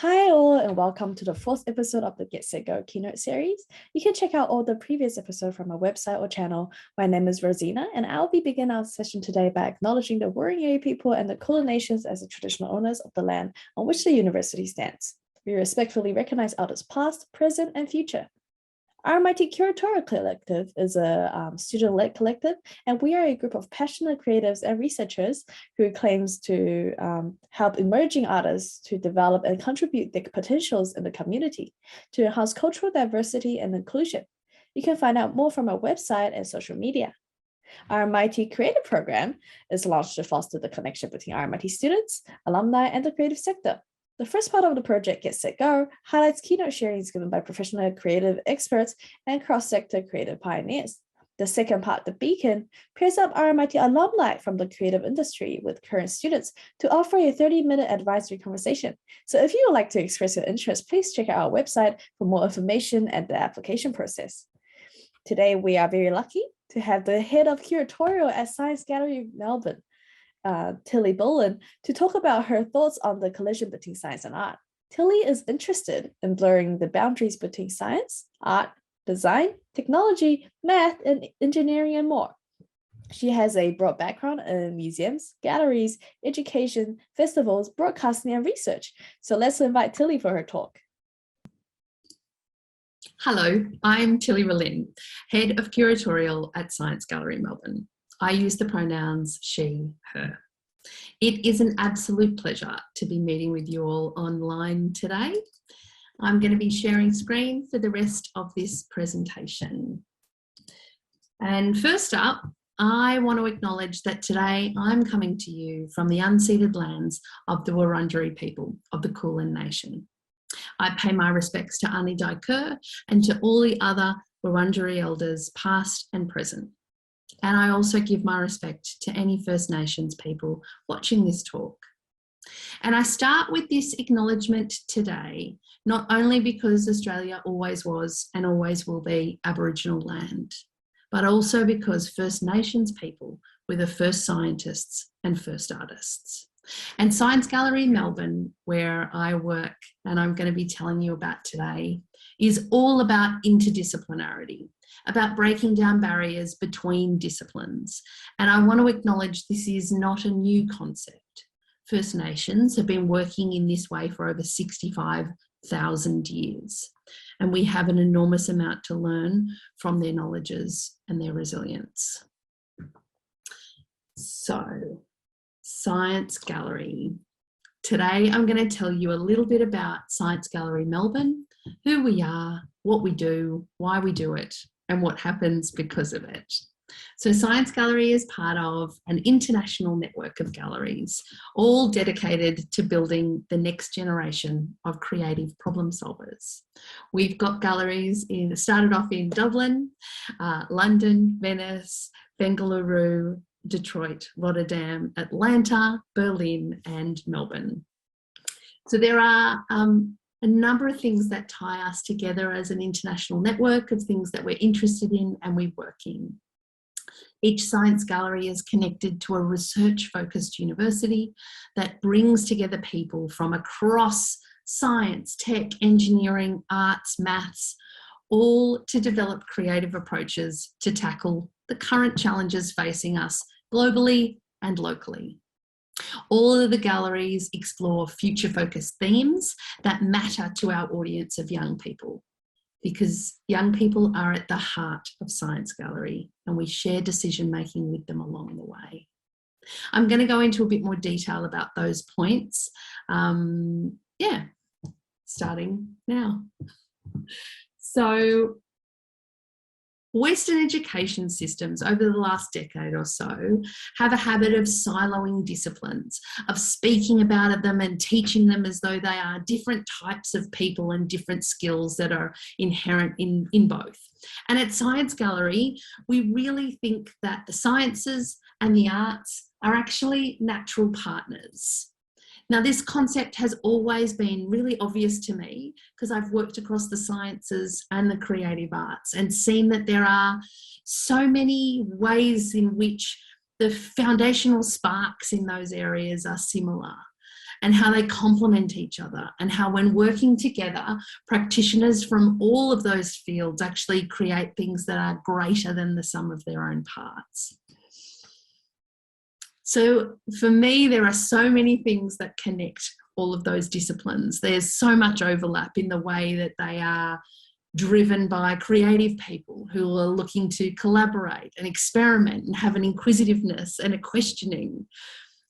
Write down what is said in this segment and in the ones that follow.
Hi all and welcome to the fourth episode of the Get Set Go keynote series. You can check out all the previous episodes from our website or channel. My name is Rosina and I'll be beginning our session today by acknowledging the Wurundjeri people and the Kulin nations as the traditional owners of the land on which the university stands. We respectfully recognize elders past, present, and future. RMIT Curatorial Collective is a student-led collective, and we are a group of passionate creatives and researchers who claims to help emerging artists to develop and contribute their potentials in the community to enhance cultural diversity and inclusion. You can find out more from our website and social media. Our MIT Creative Program is launched to foster the connection between RMIT students, alumni, and the creative sector. The first part of the project, Get Set Go, highlights keynote sharings given by professional creative experts and cross-sector creative pioneers. The second part, The Beacon, pairs up RMIT alumni from the creative industry with current students to offer a 30-minute advisory conversation. So if you would like to express your interest, please check out our website for more information and the application process. Today, we are very lucky to have the head of curatorial at Science Gallery Melbourne, Tilly Boland, to talk about her thoughts on the collision between science and art. Tilly is interested in blurring the boundaries between science, art, design, technology, math, and engineering, and more. She has a broad background in museums, galleries, education, festivals, broadcasting, and research. So let's invite Tilly for her talk. Hello, I'm Tilly Boland, Head of Curatorial at Science Gallery Melbourne. I use the pronouns she, her. It is an absolute pleasure to be meeting with you all online today. I'm going to be sharing screen for the rest of this presentation. And first up, I want to acknowledge that today I'm coming to you from the unceded lands of the Wurundjeri people of the Kulin Nation. I pay my respects to Ani Daikur and to all the other Wurundjeri elders past and present. And I also give my respect to any First Nations people watching this talk. And I start with this acknowledgement today, not only because Australia always was and always will be Aboriginal land, but also because First Nations people were the first scientists and first artists. And Science Gallery Melbourne, where I work and I'm going to be telling you about today, is all about interdisciplinarity, about breaking down barriers between disciplines. And I want to acknowledge this is not a new concept. First Nations have been working in this way for over 65,000 years. And we have an enormous amount to learn from their knowledges and their resilience. So, Science Gallery. Today, I'm going to tell you a little bit about Science Gallery Melbourne, who we are, what we do, why we do it, and what happens because of it. So Science Gallery is part of an international network of galleries, all dedicated to building the next generation of creative problem solvers. We've got galleries started off in Dublin, London, Venice, Bengaluru, Detroit, Rotterdam, Atlanta, Berlin, and Melbourne. So there are a number of things that tie us together as an international network of things that we're interested in and we work in. Each science gallery is connected to a research-focused university that brings together people from across science, tech, engineering, arts, maths, all to develop creative approaches to tackle the current challenges facing us globally and locally. All of the galleries explore future-focused themes that matter to our audience of young people, because young people are at the heart of Science Gallery and we share decision-making with them along the way. I'm going to go into a bit more detail about those points. Starting now. So, Western education systems over the last decade or so have a habit of siloing disciplines, of speaking about them and teaching them as though they are different types of people and different skills that are inherent in both. And at Science Gallery, we really think that the sciences and the arts are actually natural partners. Now, this concept has always been really obvious to me because I've worked across the sciences and the creative arts and seen that there are so many ways in which the foundational sparks in those areas are similar. and how they complement each other, and how when working together, practitioners from all of those fields actually create things that are greater than the sum of their own parts. So for me, there are so many things that connect all of those disciplines. There's so much overlap in the way that they are driven by creative people who are looking to collaborate and experiment and have an inquisitiveness and a questioning.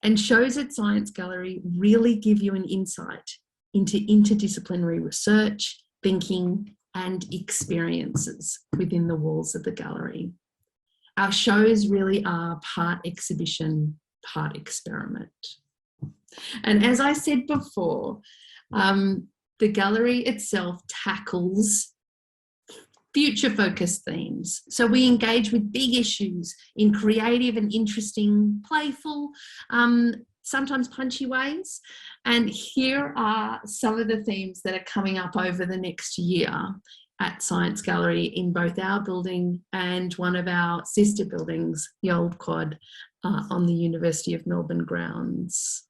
And shows at Science Gallery really give you an insight into interdisciplinary research, thinking, and experiences within the walls of the gallery. Our shows really are part exhibition, part experiment. And as I said before, the gallery itself tackles future-focused themes. So we engage with big issues in creative and interesting, playful, sometimes punchy ways. And here are some of the themes that are coming up over the next year at Science Gallery in both our building and one of our sister buildings, the Old Quad, on the University of Melbourne grounds.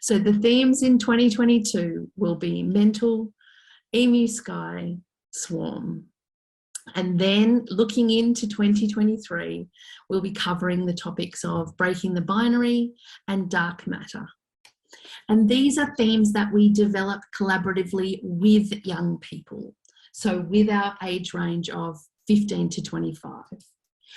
So the themes in 2022 will be mental, emu sky, swarm. And then looking into 2023, we'll be covering the topics of breaking the binary and dark matter. And these are themes that we develop collaboratively with young people. So with our age range of 15 to 25.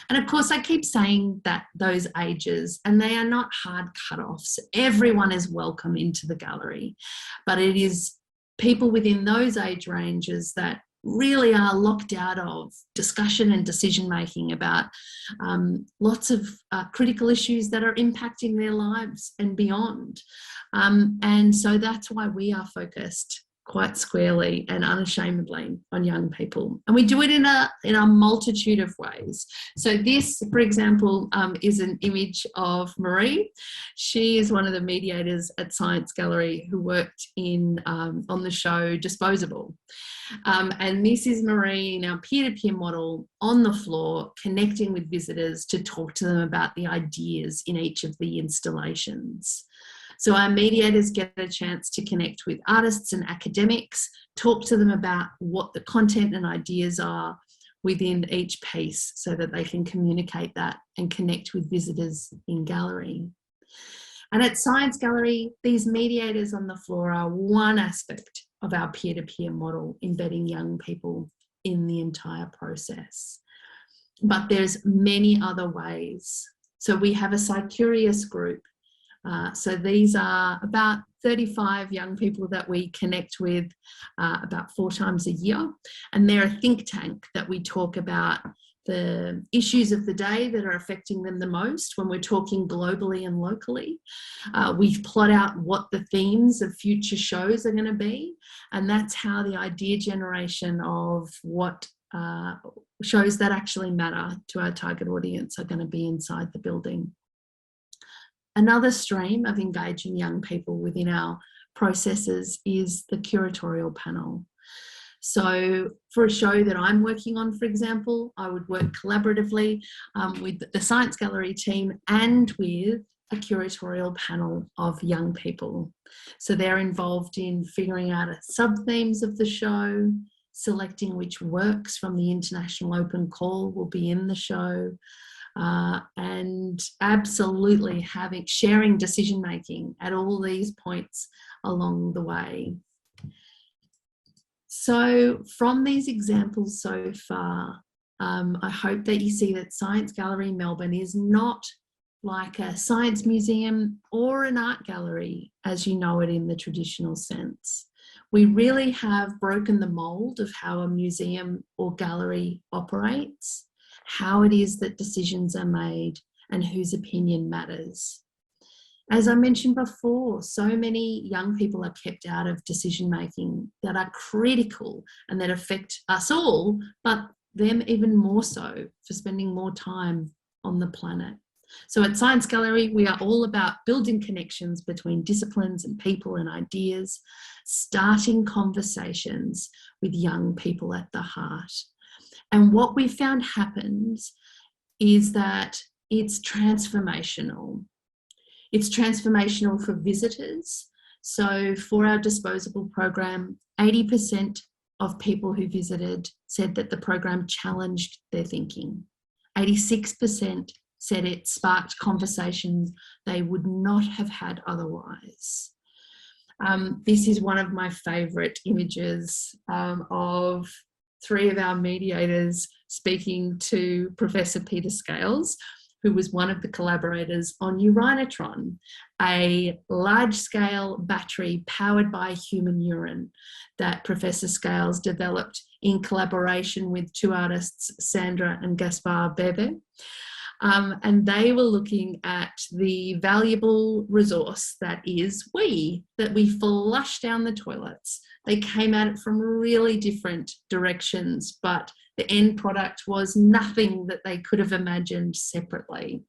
And of course, I keep saying that those ages, and they are not hard cut-offs. Everyone is welcome into the gallery, but it is people within those age ranges that really are locked out of discussion and decision making about lots of critical issues that are impacting their lives and beyond. And so that's why we are focused quite squarely and unashamedly on young people. And we do it in a multitude of ways. So this, for example, is an image of Marie. She is one of the mediators at Science Gallery who worked on the show Disposable. And this is Marie in our peer-to-peer model on the floor, connecting with visitors to talk to them about the ideas in each of the installations. So our mediators get a chance to connect with artists and academics, talk to them about what the content and ideas are within each piece so that they can communicate that and connect with visitors in gallery. And at Science Gallery, these mediators on the floor are one aspect of our peer-to-peer model, embedding young people in the entire process. But there's many other ways. So we have a Psycurious group. So these are about 35 young people that we connect with about 4 times a year. And they're a think tank that we talk about the issues of the day that are affecting them the most when we're talking globally and locally. We plot out what the themes of future shows are going to be. And that's how the idea generation of what shows that actually matter to our target audience are going to be inside the building. Another stream of engaging young people within our processes is the curatorial panel. So for a show that I'm working on, for example, I would work collaboratively with the Science Gallery team and with a curatorial panel of young people. So they're involved in figuring out sub-themes of the show, selecting which works from the International Open Call will be in the show, and absolutely sharing decision-making at all these points along the way. So from these examples so far, I hope that you see that Science Gallery Melbourne is not like a science museum or an art gallery as you know it in the traditional sense. We really have broken the mould of how a museum or gallery operates, how it is that decisions are made and whose opinion matters. As I mentioned before, so many young people are kept out of decision making that are critical and that affect us all, but them even more so for spending more time on the planet. So at Science Gallery, we are all about building connections between disciplines and people and ideas, starting conversations with young people at the heart. And what we found happens is that it's transformational. It's transformational for visitors. So for our disposable program, 80% of people who visited said that the program challenged their thinking. 86% said it sparked conversations they would not have had otherwise. This is one of my favourite images of 3 of our mediators speaking to Professor Peter Scales, who was one of the collaborators on Urinatron, a large-scale battery powered by human urine that Professor Scales developed in collaboration with 2 artists, Sandra and Gaspar Bebe. And they were looking at the valuable resource that is that we flush down the toilets. They came at it from really different directions, but the end product was nothing that they could have imagined separately.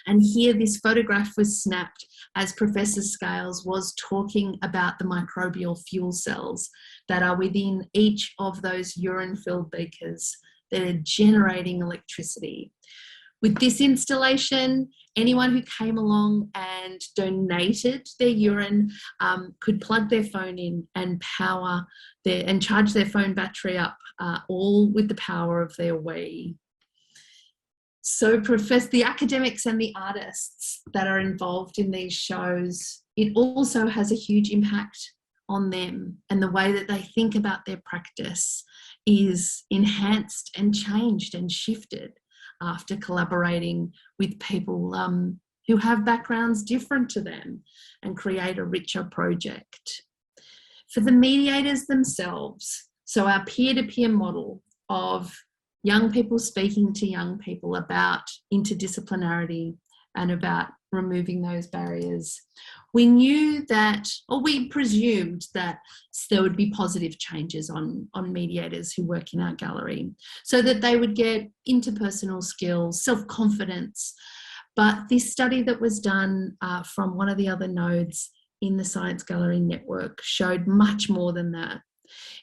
And here this photograph was snapped as Professor Scales was talking about the microbial fuel cells that are within each of those urine-filled beakers that are generating electricity. With this installation, anyone who came along and donated their urine could plug their phone in and charge their phone battery up, all with the power of their Wii. So the academics and the artists that are involved in these shows, it also has a huge impact on them, and the way that they think about their practice is enhanced and changed and shifted after collaborating with people who have backgrounds different to them and create a richer project. For the mediators themselves, so our peer-to-peer model of young people speaking to young people about interdisciplinarity and about removing those barriers, we knew that, or we presumed that there would be positive changes on mediators who work in our gallery, so that they would get interpersonal skills, self-confidence. But this study that was done from one of the other nodes in the Science Gallery network showed much more than that.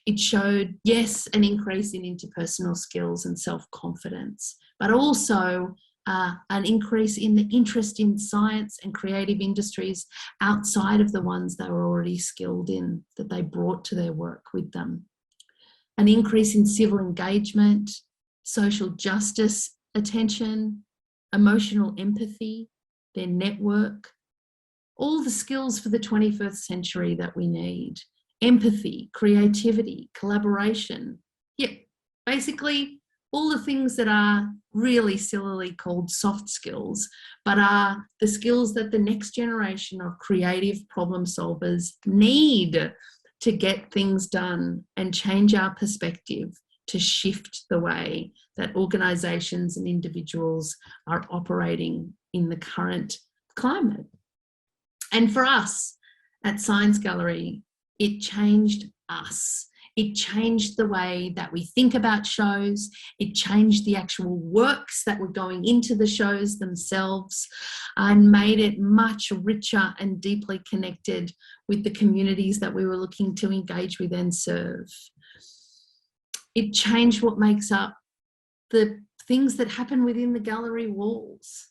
It showed, yes, an increase in interpersonal skills and self-confidence, but also an increase in the interest in science and creative industries outside of the ones they were already skilled in, that they brought to their work with them. An increase in civil engagement, social justice attention, emotional empathy, their network, all the skills for the 21st century that we need. Empathy, creativity, collaboration. Yeah, basically all the things that are really sillily called soft skills, but are the skills that the next generation of creative problem solvers need to get things done and change our perspective, to shift the way that organisations and individuals are operating in the current climate. And for us at Science Gallery, it changed us. It changed the way that we think about shows. It changed the actual works that were going into the shows themselves, and made it much richer and deeply connected with the communities that we were looking to engage with and serve. It changed what makes up the things that happen within the gallery walls.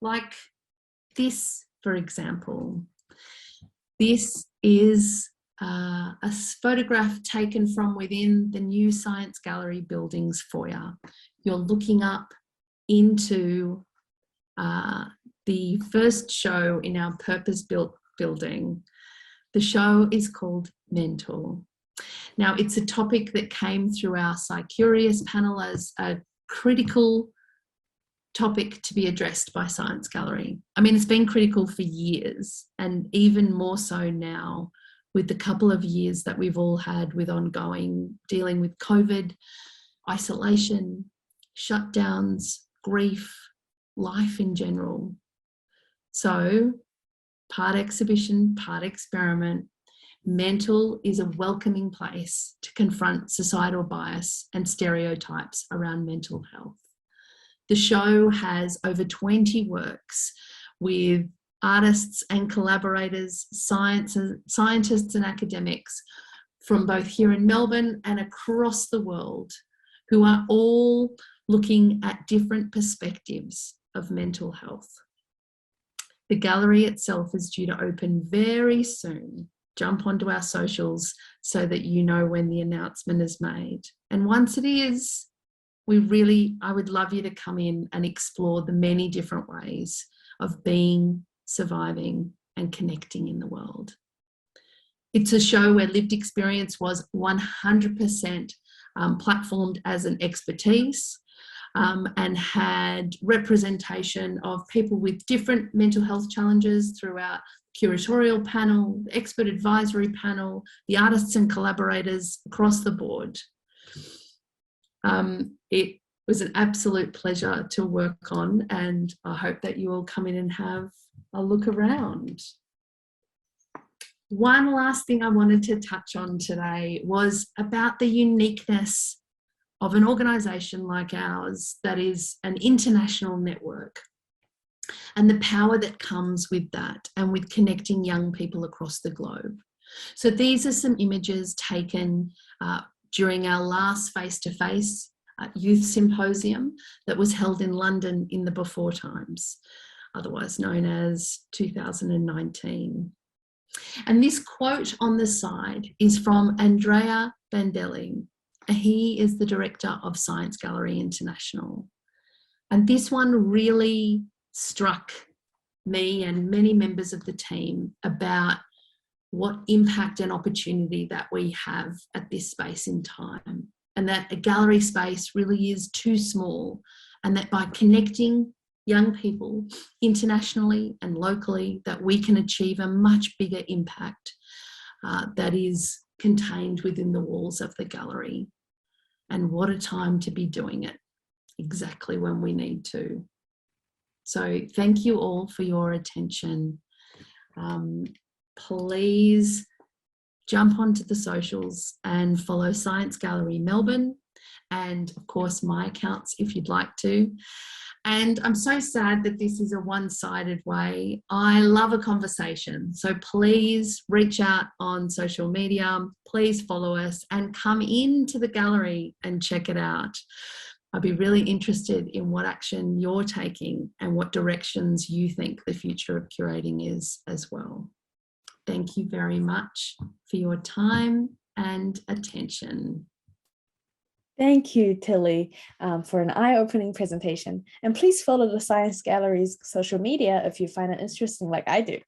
Like this, for example. This is a photograph taken from within the new Science Gallery building's foyer. You're looking up into the first show in our purpose-built building. The show is called Mental. Now, it's a topic that came through our SciCurious panel as a critical topic to be addressed by Science Gallery. I mean, it's been critical for years, and even more so now with the couple of years that we've all had with ongoing dealing with COVID, isolation, shutdowns, grief, life in general. So, part exhibition, part experiment, Mental is a welcoming place to confront societal bias and stereotypes around mental health. The show has over 20 works with artists and collaborators, scientists and academics from both here in Melbourne and across the world, who are all looking at different perspectives of mental health. The gallery itself is due to open very soon. Jump onto our socials so that you know when the announcement is made. And once it is, I would love you to come in and explore the many different ways of being, surviving, and connecting in the world. It's a show where lived experience was 100% platformed as an expertise and had representation of people with different mental health challenges throughout curatorial panel, the expert advisory panel, the artists and collaborators across the board. It was an absolute pleasure to work on, and I hope that you all come in and have a look around. One last thing I wanted to touch on today was about the uniqueness of an organisation like ours that is an international network, and the power that comes with that and with connecting young people across the globe. So these are some images taken during our last face-to-face youth symposium that was held in London in the before times, otherwise known as 2019. And this quote on the side is from Andrea Bandelli. He is the director of Science Gallery International. And this one really struck me and many members of the team about what impact and opportunity that we have at this space in time, and that a gallery space really is too small, and that by connecting young people internationally and locally, that we can achieve a much bigger impact that is contained within the walls of the gallery. And what a time to be doing it, exactly when we need to. So thank you all for your attention. Please jump onto the socials and follow Science Gallery Melbourne, and of course my accounts if you'd like to. And I'm so sad that this is a one-sided way. I love a conversation. So please reach out on social media, please follow us and come into the gallery and check it out. I'd be really interested in what action you're taking and what directions you think the future of curating is as well. Thank you very much for your time and attention. Thank you, Tilly, for an eye-opening presentation. And please follow the Science Gallery's social media if you find it interesting like I do.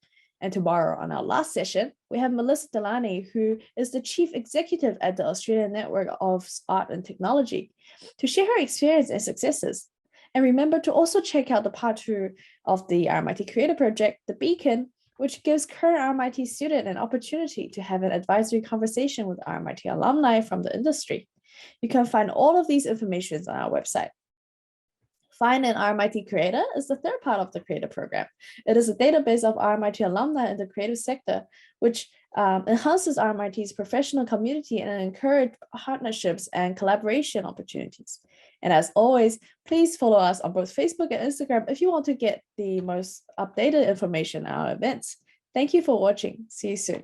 And tomorrow on our last session, we have Melissa Delaney, who is the Chief Executive at the Australian Network of Art and Technology, to share her experience and successes. And remember to also check out the part 2 of the RMIT Creator Project, The Beacon, which gives current RMIT students an opportunity to have an advisory conversation with RMIT alumni from the industry. You can find all of these information on our website. Find an RMIT Creator is the third part of the Creator program. It is a database of RMIT alumni in the creative sector, which enhances RMIT's professional community and encourages partnerships and collaboration opportunities. And as always, please follow us on both Facebook and Instagram if you want to get the most updated information on our events. Thank you for watching. See you soon.